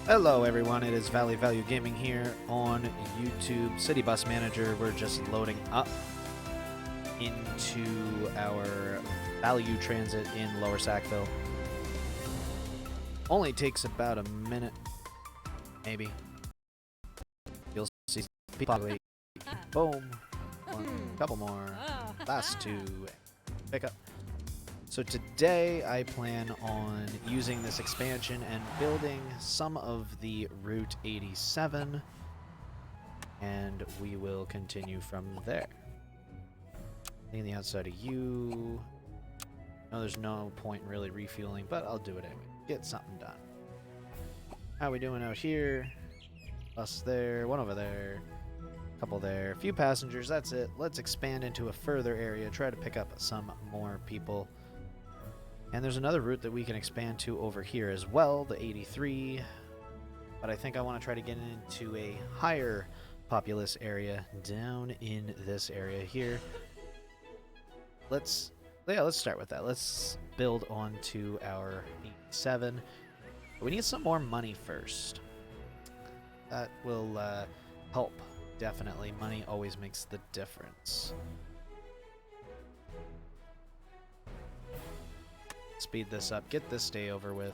Hello everyone, it is Valley Value Gaming here on YouTube. City Bus Manager, we're just loading up into our Value Transit in Lower Sackville. Only takes about a minute, maybe. You'll see populate. Boom. One, couple more. Last two. Pick up. So today I plan on using this expansion and building some of the Route 87, and we will continue from there. On the outside of you. No, there's no point in really refueling, but I'll do it anyway. Get something done. How we doing out here? Bus there, one over there, couple there, a few passengers, that's it. Let's expand into a further area, try to pick up some more people. And there's another route that we can expand to over here as well, the 83. But I think I want to try to get into a higher populous area down in this area here. Let's start with that. Let's build onto our 87. But we need some more money first. That will help, definitely. Money always makes the difference. Speed this up, get this day over with.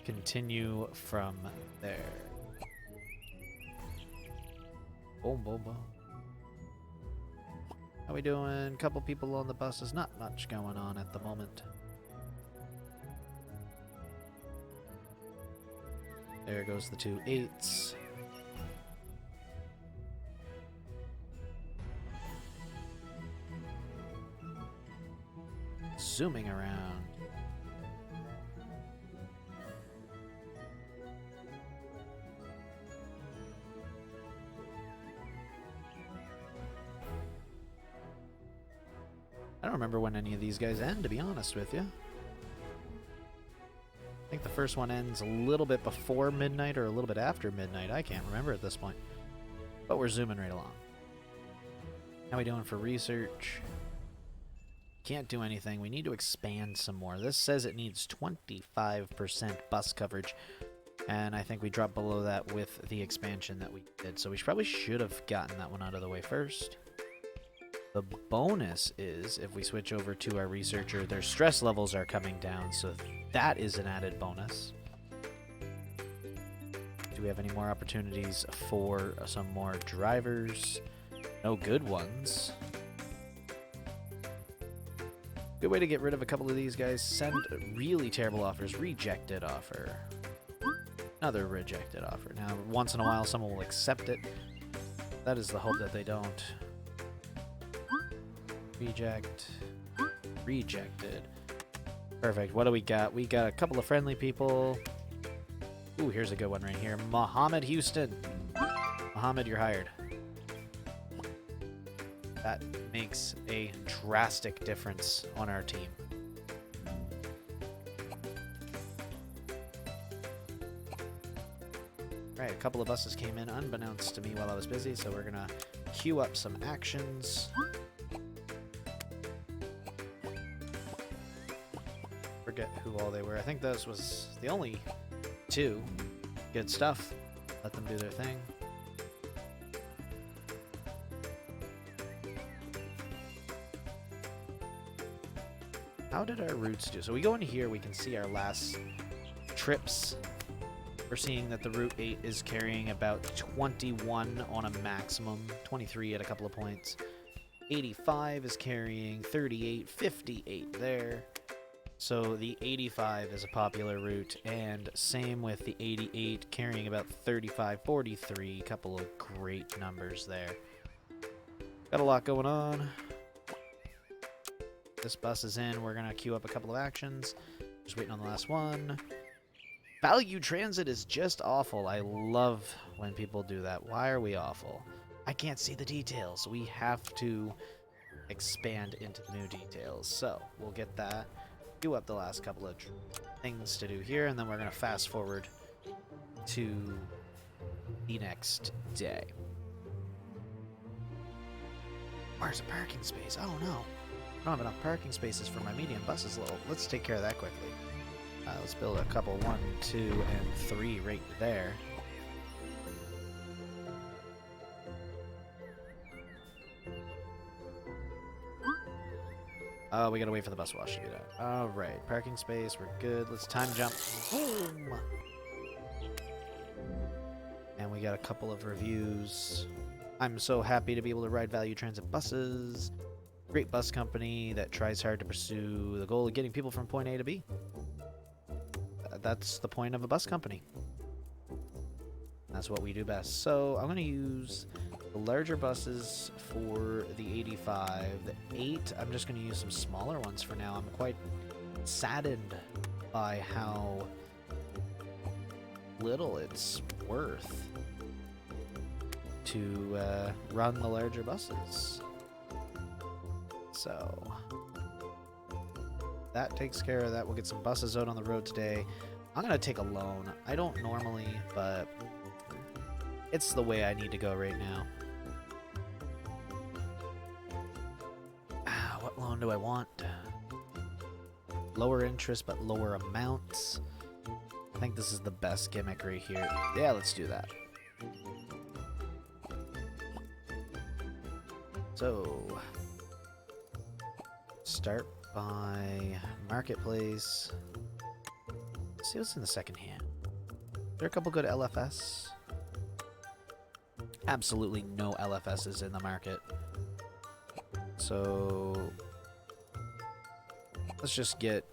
Continue from there. Boom, boom, boom. How we doing? Couple people on the buses, not much going on at the moment. There goes the 2 8s. Zooming around. I don't remember when any of these guys end, to be honest with you. I think the first one ends a little bit before midnight or a little bit after midnight. I can't remember at this point. But we're zooming right along. How we doing for research? Can't do anything. We need to expand some more. This says it needs 25% bus coverage, and I think we dropped below that with the expansion that we did, so we probably should have gotten that one out of the way first. The bonus is, if we switch over to our researcher, their stress levels are coming down, so that is an added bonus. Do we have any more opportunities for some more drivers? No good ones. Good way to get rid of a couple of these guys. Send really terrible offers. Rejected offer. Another rejected offer. Now, once in a while, someone will accept it. That is the hope that they don't. Reject. Rejected. Perfect. What do we got? We got a couple of friendly people. Ooh, here's a good one right here. Mohammed Houston. Mohammed, you're hired. That makes a drastic difference on our team. Alright, a couple of buses came in unbeknownst to me while I was busy, so we're gonna queue up some actions. Forget who all they were. I think this was the only 2. Good stuff. Let them do their thing. How did our routes do? So we go into here, we can see our last trips. We're seeing that the Route 8 is carrying about 21 on a maximum, 23 at a couple of points. 85 is carrying 38, 58 there. So the 85 is a popular route, and same with the 88 carrying about 35, 43. Couple of great numbers there. Got a lot going on. This bus is in. We're going to queue up a couple of actions. Just waiting on the last one. Value Transit is just awful. I love when people do that. Why are we awful? I can't see the details. We have to expand into new details. So we'll get that. Queue up the last couple of things to do here, and then we're going to fast forward to the next day. Where's a parking space? Oh no. I don't have enough parking spaces for my medium buses. Let's take care of that quickly. Let's build a couple, 1, 2, and 3 right there. Oh, we gotta wait for the bus wash to get out. Alright, parking space, we're good. Let's time jump. Boom! And we got a couple of reviews. I'm so happy to be able to ride Value Transit buses. Great bus company that tries hard to pursue the goal of getting people from point A to B. That's the point of a bus company. That's what we do best. So I'm going to use the larger buses for the 85. The 8, I'm just going to use some smaller ones for now. I'm quite saddened by how little it's worth to run the larger buses. So that takes care of that. We'll get some buses out on the road today. I'm going to take a loan. I don't normally, but it's the way I need to go right now. What loan do I want? Lower interest, but lower amounts. I think this is the best gimmick right here. Yeah, let's do that. So, start by marketplace. Let's see what's in the second hand. There are a couple good LFS. Absolutely no LFSs in the market. So let's just get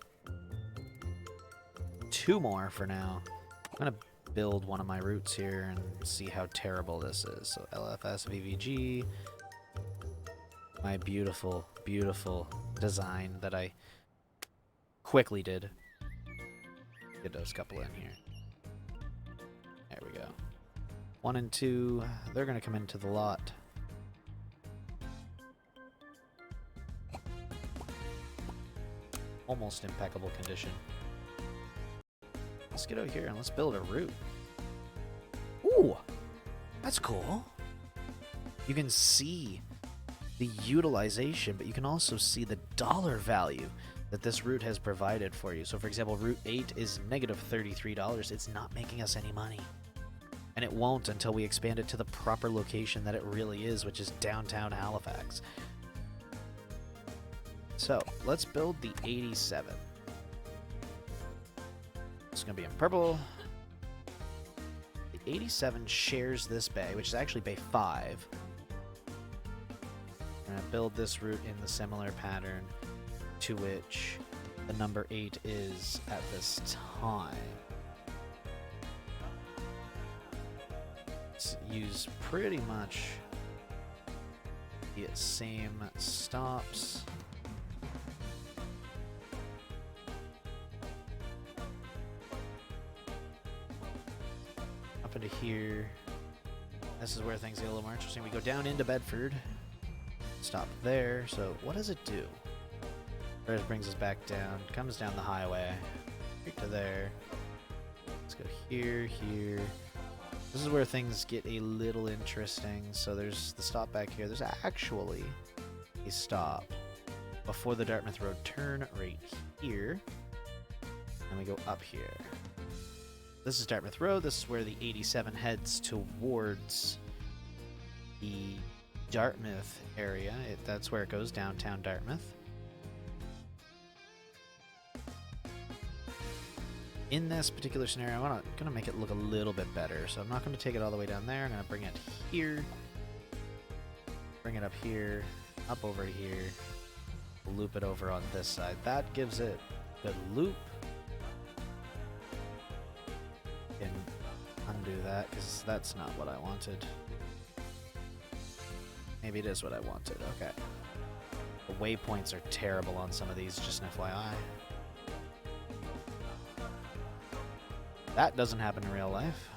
2 more for now. I'm gonna build one of my routes here and see how terrible this is. So LFS VVG. My beautiful, beautiful design that I quickly did. Get those couple in here. There we go. 1 and 2, they're gonna come into the lot. Almost impeccable condition. Let's get out here and let's build a route. Ooh, that's cool. You can see the utilization, but you can also see the dollar value that this route has provided for you. So for example, Route 8 is negative $33. It's not making us any money. And it won't until we expand it to the proper location that it really is, which is downtown Halifax. So, let's build the 87. It's going to be in purple. The 87 shares this bay, which is actually bay 5. I'm going to build this route in the similar pattern to which the number 8 is at this time. Let's use pretty much the same stops. Up into here. This is where things get a little more interesting. We go down into Bedford. Stop there. So what does it do? First brings us back down. Comes down the highway. Right to there. Let's go here, here. This is where things get a little interesting. So there's the stop back here. There's actually a stop before the Dartmouth Road turn right here. And we go up here. This is Dartmouth Road. This is where the 87 heads towards the Dartmouth area. That's where it goes, downtown Dartmouth. In this particular scenario, I'm going to make it look a little bit better. So I'm not going to take it all the way down there. I'm going to bring it here. Bring it up here. Up over here. Loop it over on this side. That gives it a good loop. Can undo that because that's not what I wanted. Maybe it is what I wanted. Okay. The waypoints are terrible on some of these, just an FYI. That doesn't happen in real life.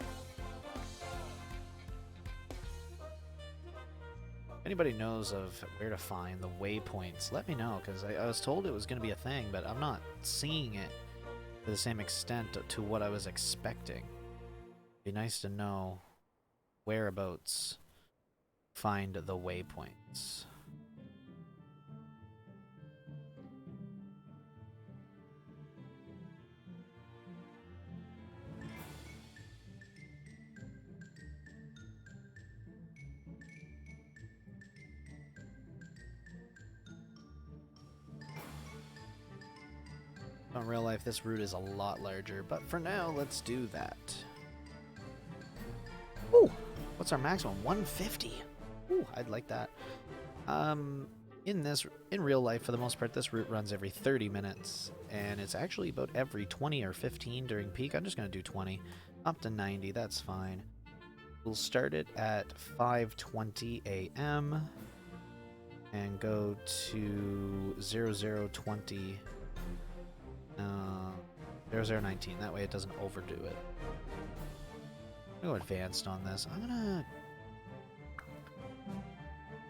If anybody knows of where to find the waypoints, let me know, because I was told it was going to be a thing, but I'm not seeing it to the same extent to what I was expecting. It'd be nice to know whereabouts find the waypoints. in real life, this route is a lot larger, but for now, let's do that. Ooh, what's our maximum? 150. Ooh, I'd like that. In real life, for the most part, this route runs every 30 minutes, and it's actually about every 20 or 15 during peak. I'm just going to do 20. Up to 90, that's fine. We'll start it at 5:20 a.m. and go to 0020, 0019. That way it doesn't overdo it. I'm going to go advanced on this.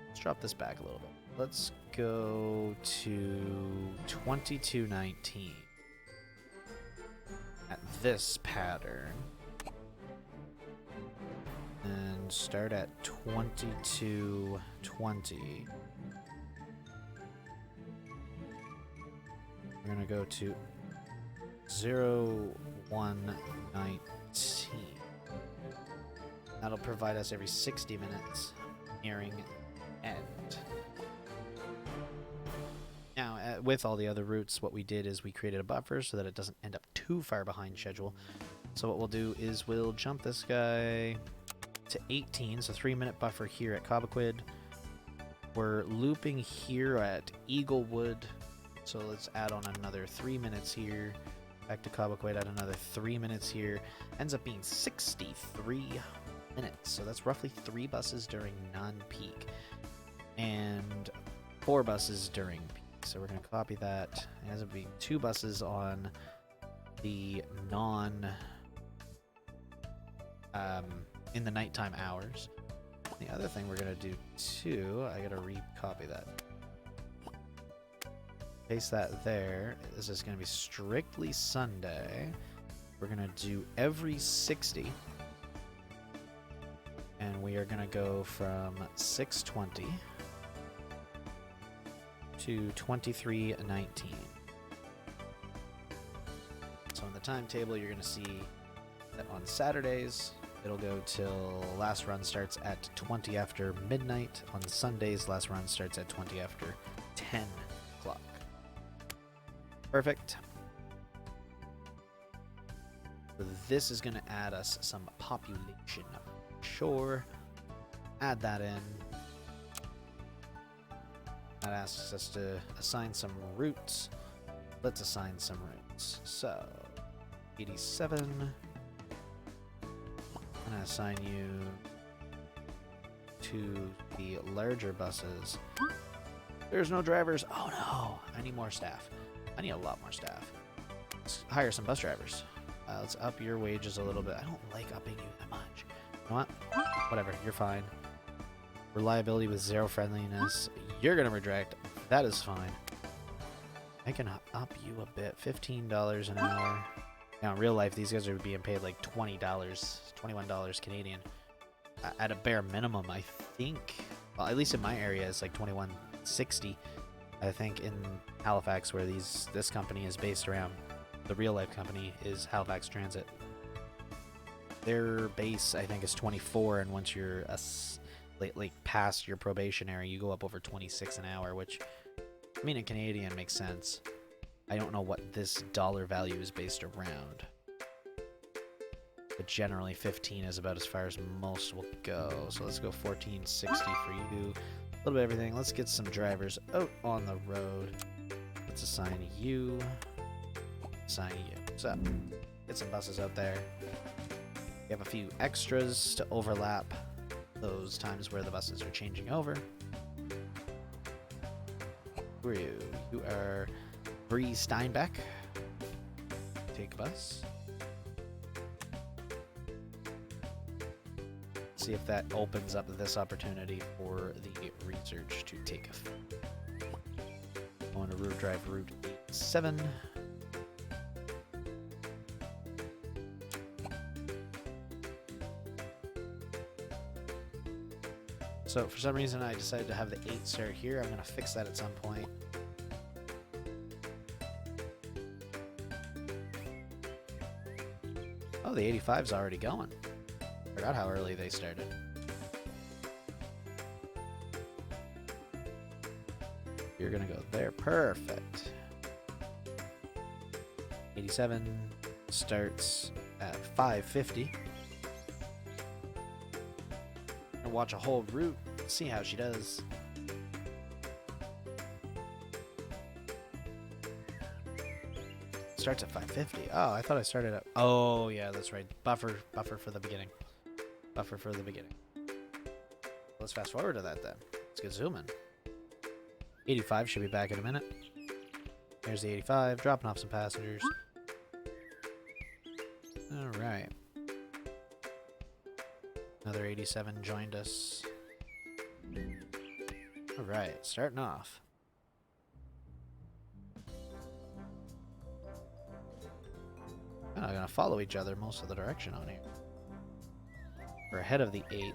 Let's drop this back a little bit. Let's go to 2219 at this pattern. And start at 2220. We're going to go to 0119. That'll provide us every 60 minutes, nearing end. Now, with all the other routes, what we did is we created a buffer so that it doesn't end up too far behind schedule. So what we'll do is we'll jump this guy to 18, so 3-minute buffer here at Cobequid. We're looping here at Eaglewood, so let's add on another 3 minutes here. Back to Cobequid, add another 3 minutes here. Ends up being 63 minutes, so that's roughly 3 buses during non-peak and 4 buses during peak. So we're going to copy that. It ends up being 2 buses on the in the nighttime hours. The other thing we're going to do too, I got to recopy that. Paste that there. This is going to be strictly Sunday. We're going to do every 60. And we are going to go from 6:20 to 23:19. So in the timetable, you're going to see that on Saturdays, it'll go till last run starts at 20 after midnight. On Sundays, last run starts at 20 after 10 o'clock. Perfect. So this is going to add us some population. Sure. Add that in. That asks us to assign some routes. Let's assign some routes. So, 87. I'm going to assign you to the larger buses. There's no drivers. Oh no, I need more staff. I need a lot more staff. Let's hire some bus drivers. Let's up your wages a little bit. I don't like upping you that much. You know what? Whatever, you're fine. Reliability with 0 friendliness. You're gonna reject. That is fine. I can up you a bit. $15 an hour. Now in real life, these guys are being paid like $20, $21 Canadian. At a bare minimum, I think. Well, at least in my area, it's like $21.60. I think in Halifax, where this company is based around, the real life company is Halifax Transit. Their base, I think, is 24, and once you're like past your probationary, you go up over 26 an hour, which, I mean, in Canadian makes sense. I don't know what this dollar value is based around, but generally 15 is about as far as most will go. So let's go 14.60 for you. A little bit of everything. Let's get some drivers out on the road. Let's assign you. Assign you. So get some buses out there. We have a few extras to overlap those times where the buses are changing over. Who are you? You are Bree Steinbeck. Take a bus. See if that opens up this opportunity for the research to take effect. On a route drive route 87. So for some reason I decided to have the 8 start here. I'm going to fix that at some point. Oh, the 85's already going. Forgot how early they started. You're going to go there. Perfect. 87 starts at 550. And watch a whole route, see how she does. Starts at 550. Oh, I thought I started at... Oh, yeah, that's right. Buffer for the beginning. Buffer for the beginning. Let's fast forward to that then. Let's get zooming. 85 should be back in a minute. Here's the 85, dropping off some passengers. Alright. Another 87 joined us. Alright, starting off. Kind of gonna follow each other most of the direction on here. We're ahead of the 8.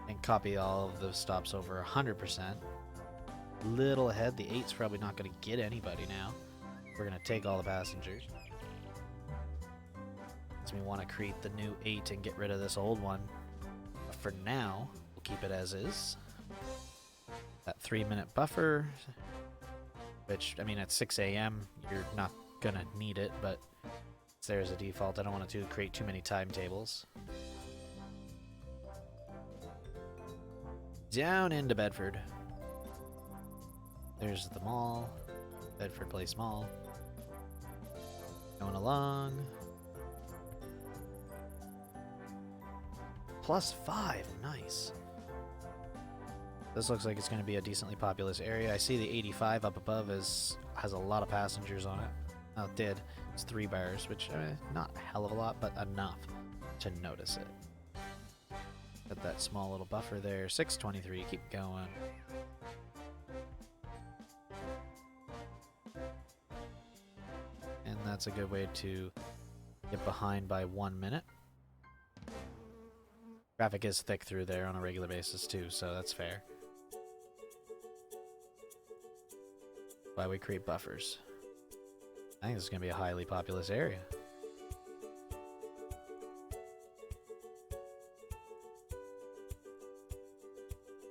And copy all of the stops over 100%. Little ahead, the 8's probably not gonna get anybody now. We're gonna take all the passengers. So we want to create the new 8 and get rid of this old one. But for now, we'll keep it as is. That 3-minute buffer, which, I mean, at 6 a.m., you're not gonna need it, but it's there as a default. I don't want to create too many timetables. Down into Bedford. There's the mall. Bedford Place Mall. Going along. +5, nice. This looks like it's going to be a decently populous area. I see the 85 up above has a lot of passengers on it. Oh, it did. It's 3 bars, which not a hell of a lot, but enough to notice it. Got that small little buffer there. 623, keep going. And that's a good way to get behind by 1 minute. Traffic is thick through there on a regular basis too, so that's fair. Why we create buffers. I think this is going to be a highly populous area.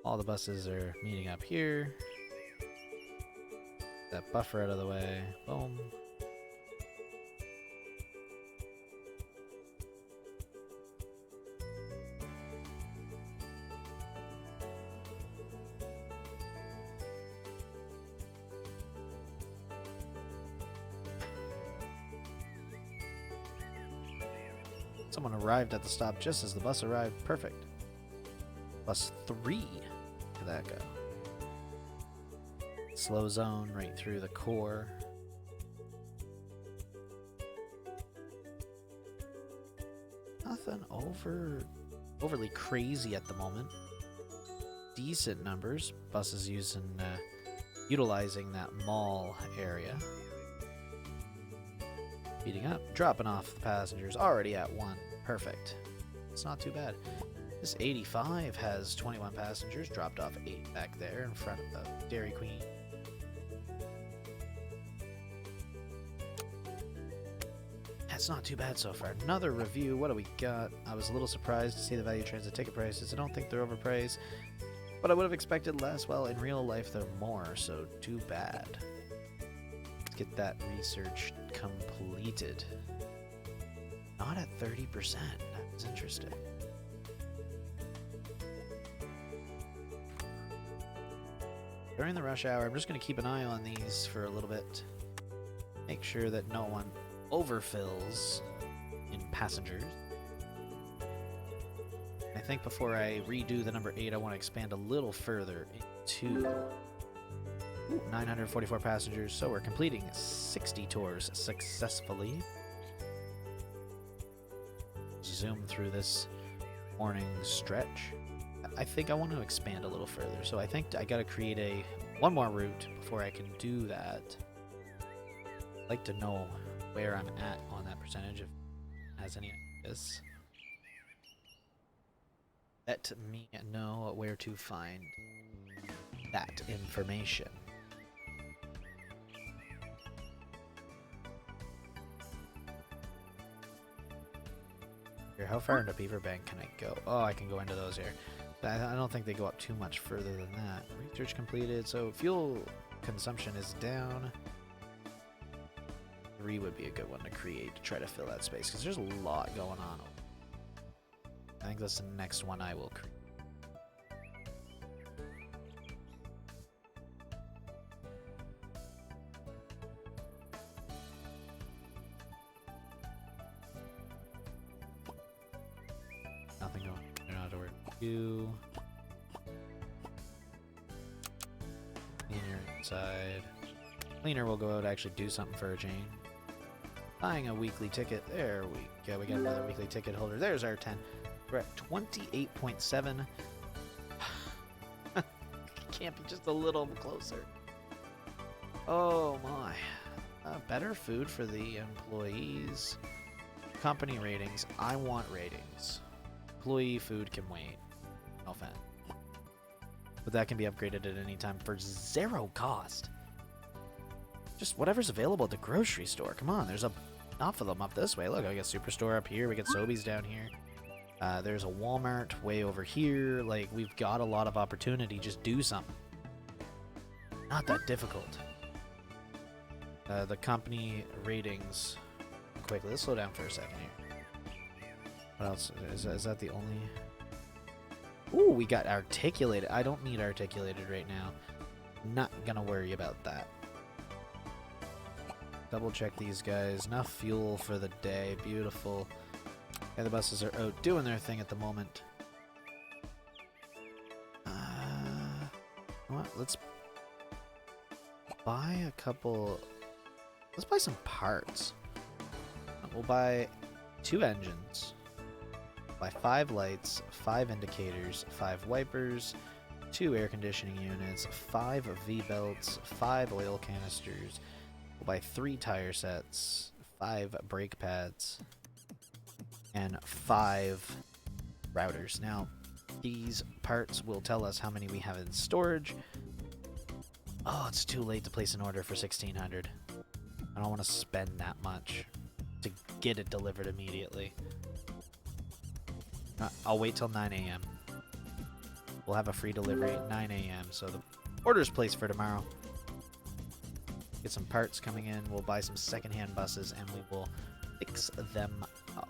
All the buses are meeting up here. That buffer out of the way. Boom. Someone arrived at the stop just as the bus arrived. Perfect. +3 to that go. Slow zone right through the core. Nothing overly crazy at the moment. Decent numbers. Buses utilizing that mall area. Speeding up, dropping off the passengers, already at 1. Perfect. It's not too bad. This 85 has 21 passengers, dropped off 8 back there in front of Dairy Queen. That's not too bad so far. Another review, what do we got? I was a little surprised to see the value transit ticket prices. I don't think they're overpriced, but I would have expected less. Well, in real life they're more, so too bad. Get that research completed. Not at 30%. That's interesting. During the rush hour, I'm just going to keep an eye on these for a little bit. Make sure that no one overfills in passengers. I think before I redo the number 8, I want to expand a little further into 944 passengers, so we're completing 60 tours successfully. Zoom through this morning stretch. I think I want to expand a little further, so I think I gotta create one more route before I can do that. I'd like to know where I'm at on that percentage, if it has any ideas. Let me know where to find that information. Here, how far into Beaver Bank can I go? Oh, I can go into those here. I don't think they go up too much further than that. Research completed. So fuel consumption is down. 3 would be a good one to create to try to fill that space because there's a lot going on. I think that's the next one I will create. Nothing going. They're not worried. You. Cleaner inside. Cleaner will go out to actually do something for a chain. Buying a weekly ticket. There we go. We got another weekly ticket holder. There's our 10. We're at 28.7. Can't be just a little closer. Oh my. Better food for the employees. Company ratings. I want ratings. Employee food can wait. No offense. But that can be upgraded at any time for 0 cost. Just whatever's available at the grocery store. Come on, there's enough of them up this way. Look, I got Superstore up here. We got Sobeys down here. There's a Walmart way over here. Like, we've got a lot of opportunity. Just do something. Not that difficult. The company ratings. Quickly, let's slow down for a second here. What else? Is that the only... Ooh, we got articulated. I don't need articulated right now. Not gonna worry about that. Double check these guys. Enough fuel for the day. Beautiful. Yeah, the buses are out doing their thing at the moment. What? Let's buy a couple... Let's buy some parts. We'll buy 2 engines. Buy 5 lights, 5 indicators, 5 wipers, 2 air conditioning units, 5 V-belts, 5 oil canisters. We'll buy 3 tire sets, 5 brake pads, and 5 routers. Now, these parts will tell us how many we have in storage. Oh, it's too late to place an order for 1,600. I don't want to spend that much to get it delivered immediately. I'll wait till 9 a.m. We'll have a free delivery at 9 a.m. So the order's placed for tomorrow. Get some parts coming in. We'll buy some secondhand buses and we will fix them up.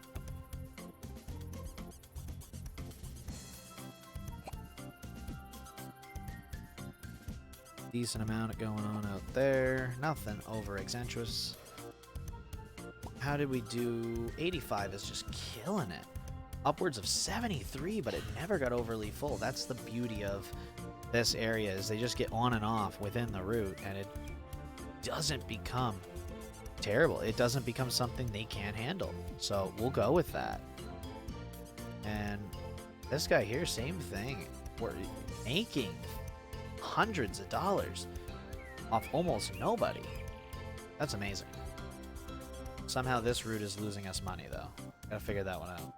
Decent amount going on out there. Nothing over eccentrous. How did we do? 85 is just killing it. Upwards of 73, but it never got overly full. That's the beauty of this area, is they just get on and off within the route, and it doesn't become terrible. It doesn't become something they can't handle. So we'll go with that. And this guy here, same thing. We're making hundreds of dollars off almost nobody. That's amazing. Somehow this route is losing us money, though. Gotta figure that one out.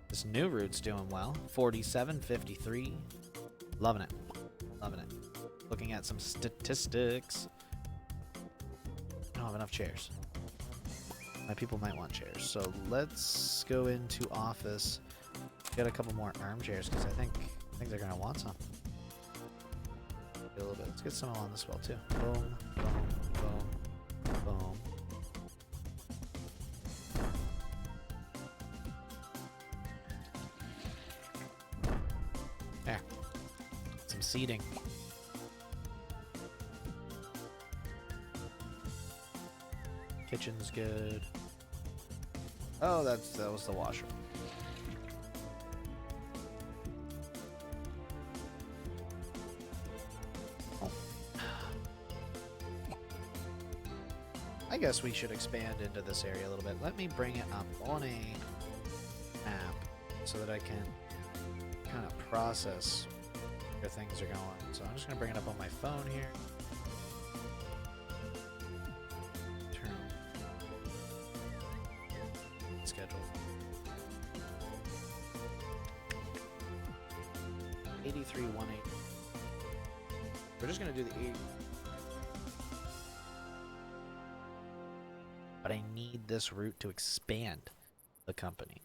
This new route's doing well. 47.53. Loving it. Loving it. Looking at some statistics. I don't have enough chairs. My people might want chairs. So let's go into office. Get a couple more armchairs because I think they're gonna want some. A little bit. Let's get some on this wall too. Boom, boom, boom, boom. There. Some seating. Kitchen's good. Oh, that was the washroom. I guess we should expand into this area a little bit. Let me bring it up on a map so that I can kind of process where things are going. So I'm just going to bring it up on my phone here. Turn schedule. 8318. We're just going to do the 80. But I need this route to expand the company.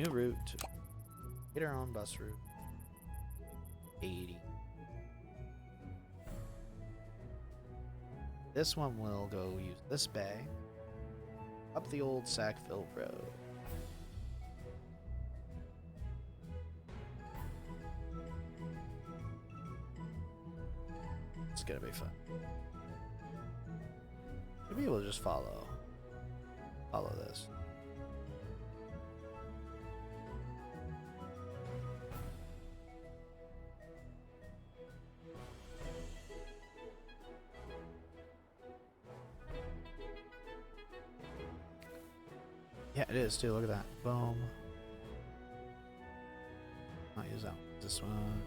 New route. Get our own bus route. 80. This one will go use this bay. Up the old Sackville Road. It's gonna be fun. Maybe we'll just follow this. Yeah, it is too. Look at that. Boom. I'll use that. This one.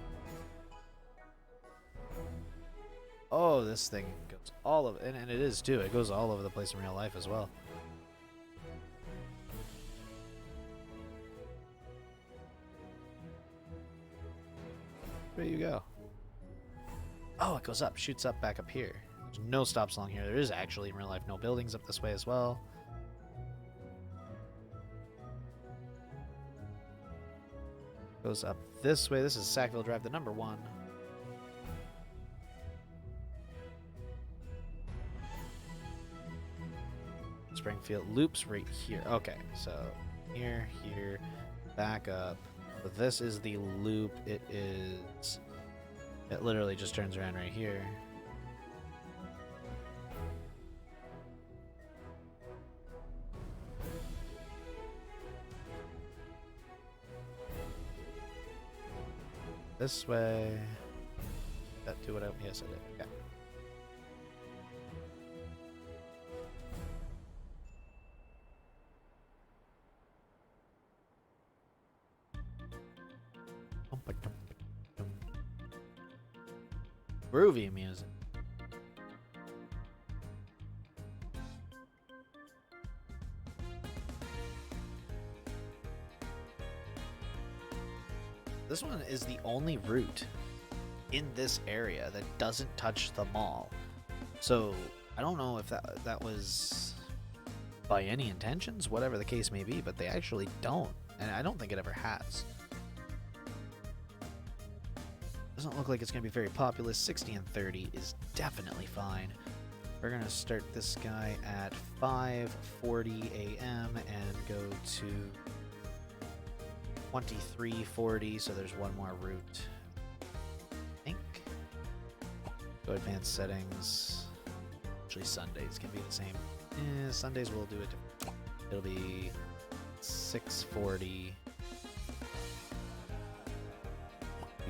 Oh, this thing goes all of and it is too. It goes all over the place in real life as well. Where do you go? Oh, it goes up, shoots up, back up here. There's no stops along here. There is actually in real life no buildings up this way as well. Goes up this way. This is Sackville Drive, the number 1. Springfield loops right here. Okay, so here, back up. So this is the loop. It literally just turns around right here. This way. That do what I... Yes, I did. Okay. Groovy music. This one is the only route in this area that doesn't touch the mall. So I don't know if that was by any intentions, whatever the case may be, but they actually don't, and I don't think it ever has. Doesn't look like it's going to be very populous. 60 and 30 is definitely fine. We're going to start this guy at 5:40 a.m. and go to 23:40, so there's one more route. I think. Go advanced settings. Actually, Sundays can be the same. Sundays we'll do it different. It'll be 6:40 to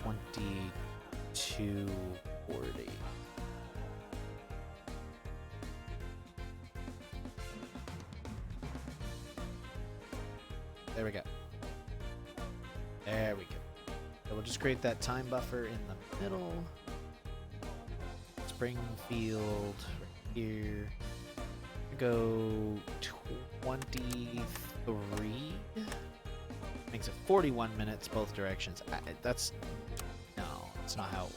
22:40. There we go. There we go. So we'll just create that time buffer in the middle. Springfield right here. Go 23. Makes it 41 minutes both directions. No, it's not how.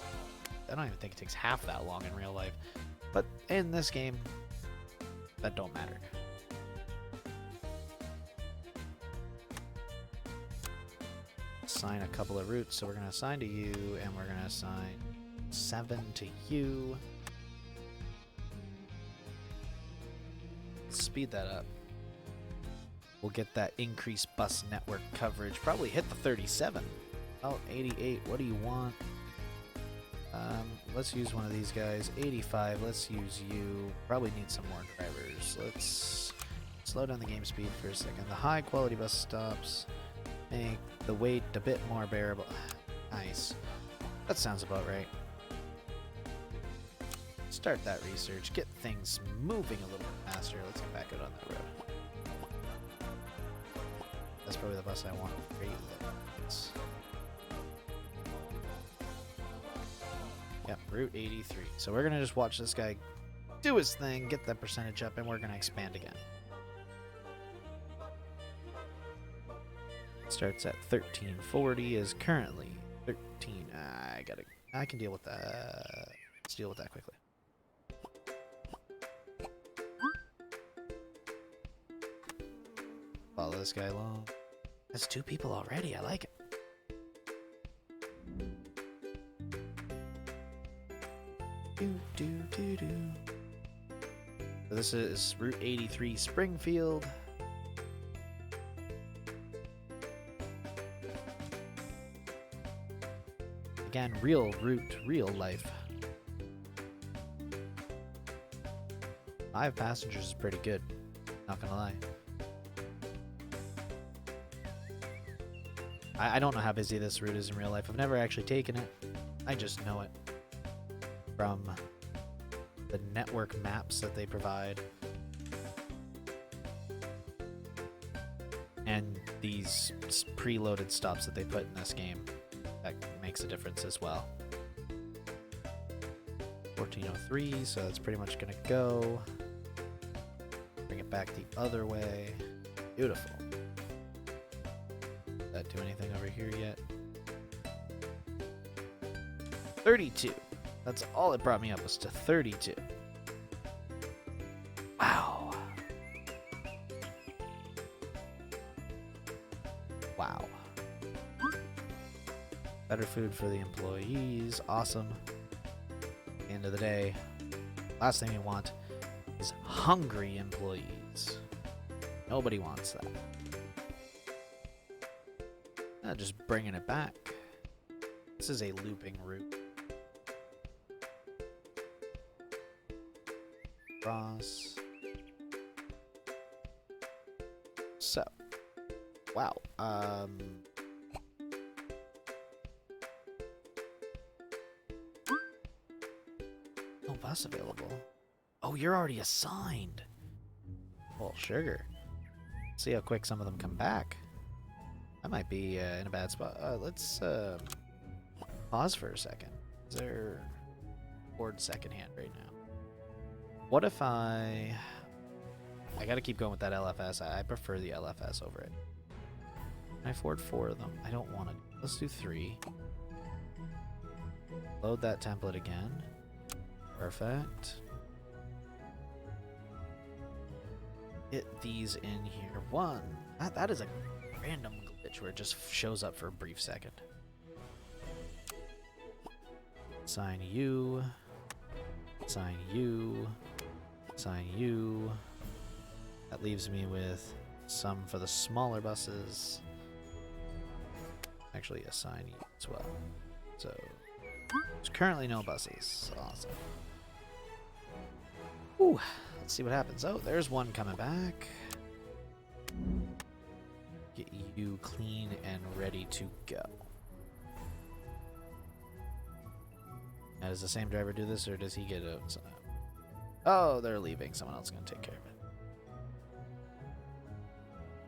I don't even think it takes half that long in real life. But in this game, that don't matter. Assign a couple of routes, so we're going to assign to you, and we're going to assign 7 to you. Speed that up. We'll get that increased bus network coverage. Probably hit the 37. Oh, 88. What do you want? Let's use one of these guys. 85. Let's use you. Probably need some more drivers. Let's slow down the game speed for a second. The high quality bus stops make the wait a bit more bearable. Nice. That sounds about right. Start that research. Get things moving a little bit faster. Let's get back out on the road. That's probably the bus I want. Yep, Route 83. So we're going to just watch this guy do his thing, get that percentage up, and we're going to expand again. Starts at 1340, is currently 13. I can deal with that. Let's deal with that quickly. Follow this guy along. That's 2 people already. I like it. So this is Route 83 Springfield. Again, real route, real life. 5 passengers is pretty good. Not gonna lie. I don't know how busy this route is in real life. I've never actually taken it. I just know it from the network maps that they provide. And these preloaded stops that they put in this game. That makes a difference as well. 1403, so that's pretty much gonna go. Bring it back the other way. Beautiful. Did that do anything over here yet? 32. That's all it brought me up was to 32. Wow. Wow. Better food for the employees. Awesome. At the end of the day, last thing we want is hungry employees. Nobody wants that. Just bringing it back. This is a looping route. Cross. So, wow. No bus available. Oh, you're already assigned. Well, sugar. See how quick some of them come back. I might be in a bad spot. Let's pause for a second. Is there bored secondhand right now? What if I gotta keep going with that LFS. I prefer the LFS over it. Can I afford 4 of them? I don't want to. Let's do 3. Load that template again. Perfect. Get these in here. 1. That is a random glitch where it just shows up for a brief second. Assign you. Assign you. Assign you. That leaves me with some for the smaller buses. Actually, assign you as well. So, there's currently no buses. Awesome. Ooh, let's see what happens. Oh, there's one coming back. Get you clean and ready to go. Now, does the same driver do this, or does he get a... Oh, they're leaving. Someone else is going to take care of it.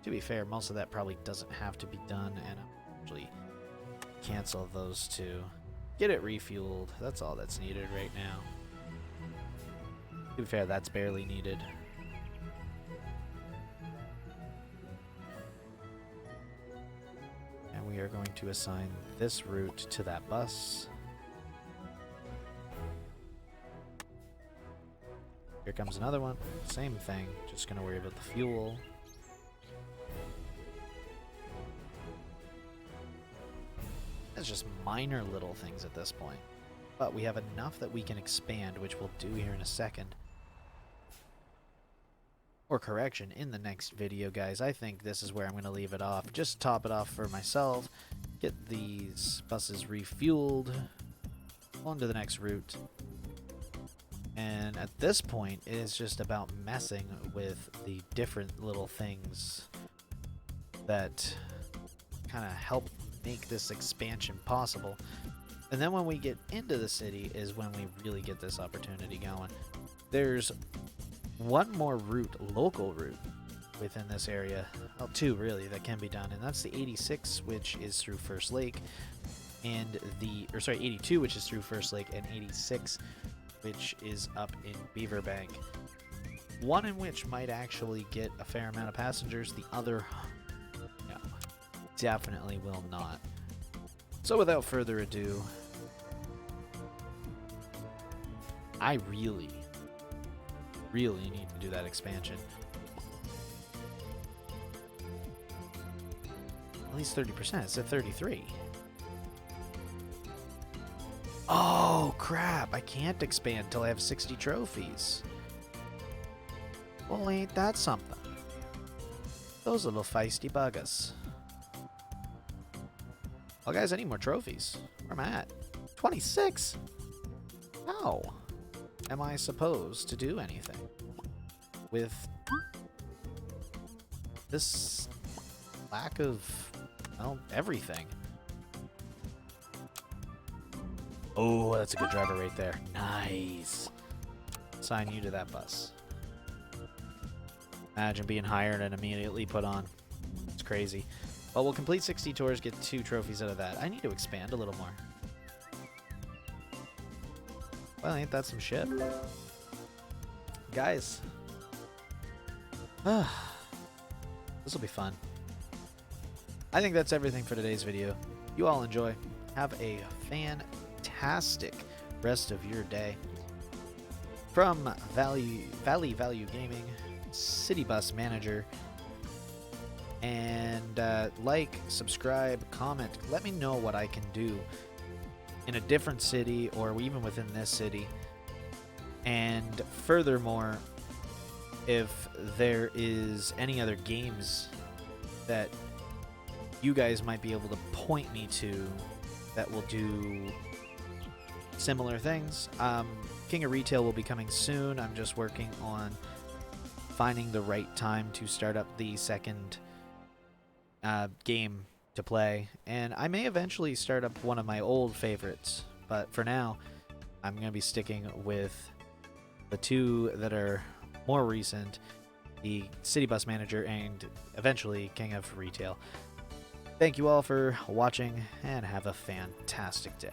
To be fair, most of that probably doesn't have to be done, and I'll actually cancel those 2. Get it refueled. That's all that's needed right now. To be fair, that's barely needed. And we are going to assign this route to that bus. Here comes another one. Same thing. Just going to worry about the fuel. It's just minor little things at this point. But we have enough that we can expand, which we'll do here in a second. Or correction, in the next video, guys. I think this is where I'm going to leave it off. Just top it off for myself. Get these buses refueled. On to the next route. And at this point, it is just about messing with the different little things that kind of help make this expansion possible. And then when we get into the city is when we really get this opportunity going. There's one more route, local route, within this area. Well, 2 really that can be done, and that's the 86, which is through First Lake, and 82, which is through First Lake, and 86, which is up in Beaverbank. One in which might actually get a fair amount of passengers. The other, no, definitely will not. So without further ado, I really need to do that expansion. At least 30%. It's at 33. Oh, crap. I can't expand till I have 60 trophies. Well, ain't that something? Those little feisty buggers. Well, guys, I need more trophies. Where am I at? 26? How am I supposed to do anything with this lack of, well, everything? Oh, that's a good driver right there. Nice. Assign you to that bus. Imagine being hired and immediately put on. It's crazy. But we'll complete 60 tours, get 2 trophies out of that. I need to expand a little more. Well, ain't that some shit? Guys. This will be fun. I think that's everything for today's video. You all enjoy. Have a fantastic rest of your day. From Valley Value Gaming, City Bus Manager, and like, subscribe, comment. Let me know what I can do in a different city or even within this city. And furthermore, if there is any other games that you guys might be able to point me to that will do similar things. King of Retail will be coming soon. I'm just working on finding the right time to start up the second game to play, and I may eventually start up one of my old favorites, but for now I'm going to be sticking with the 2 that are more recent, the City Bus Manager and eventually King of Retail. Thank you all for watching, and have a fantastic day.